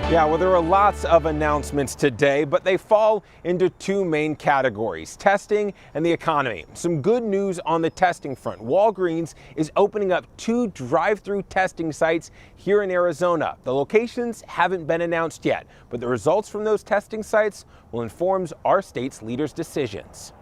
Yeah, well, there are lots of announcements today, but they fall into two main categories: testing and the economy. Some good news on the testing front. Walgreens is opening up 2 drive-through testing sites here in Arizona. The locations haven't been announced yet, but the results from those testing sites will inform our state's leaders' decisions.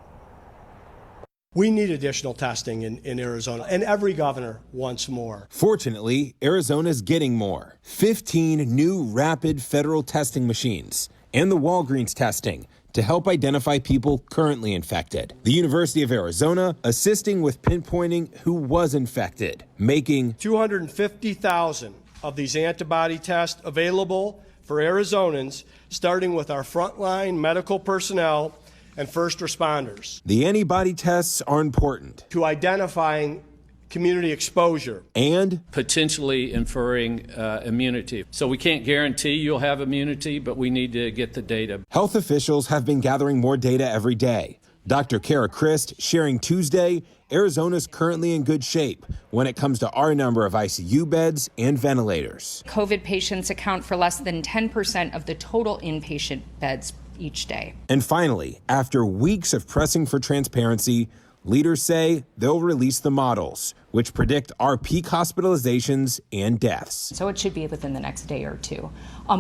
We need additional testing in Arizona, and every governor wants more. Fortunately, Arizona's getting more. 15 new rapid federal testing machines and the Walgreens testing to help identify people currently infected. The University of Arizona assisting with pinpointing who was infected, making 250,000 of these antibody tests available for Arizonans, starting with our frontline medical personnel and first responders. The antibody tests are important to identifying community exposure and potentially inferring immunity. So we can't guarantee you'll have immunity, but we need to get the data. Health officials have been gathering more data every day. Dr. Kara Christ sharing Tuesday, Arizona's currently in good shape when it comes to our number of ICU beds and ventilators. COVID patients account for less than 10% of the total inpatient beds each day. And finally, after weeks of pressing for transparency, leaders say they'll release the models, which predict our peak hospitalizations and deaths. So it should be within the next day or two.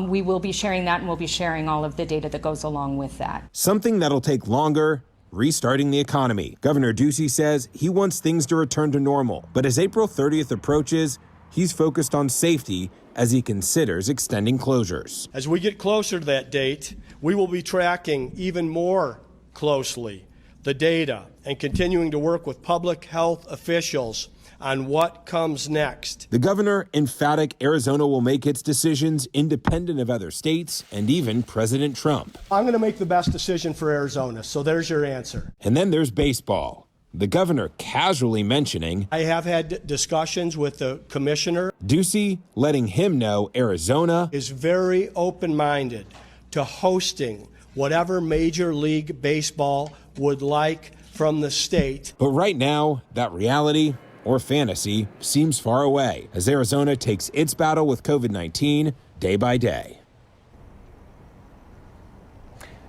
We will be sharing that, and we'll be sharing all of the data that goes along with that. Something that'll take longer: restarting the economy. Governor Ducey says he wants things to return to normal, but as April 30th approaches, he's focused on safety as he considers extending closures. As we get closer to that date, we will be tracking even more closely the data and continuing to work with public health officials on what comes next. The governor emphatic Arizona will make its decisions independent of other states and even President Trump. I'm going to make the best decision for Arizona, so there's your answer. And then there's baseball. The governor casually mentioning, I have had discussions with the commissioner. Ducey letting him know Arizona is very open-minded to hosting whatever Major League Baseball would like from the state. But right now, that reality or fantasy seems far away as Arizona takes its battle with COVID-19 day by day.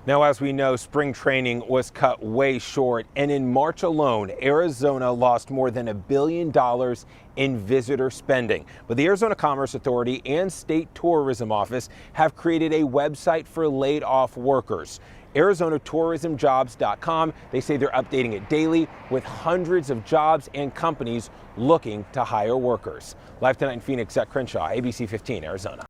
Now, as we know, spring training was cut way short, and in March alone, Arizona lost more than $1 billion in visitor spending. But the Arizona Commerce Authority and State Tourism Office have created a website for laid off workers, ArizonaTourismJobs.com. They say they're updating it daily with hundreds of jobs and companies looking to hire workers. Live tonight in Phoenix, Zach Crenshaw, ABC 15, Arizona.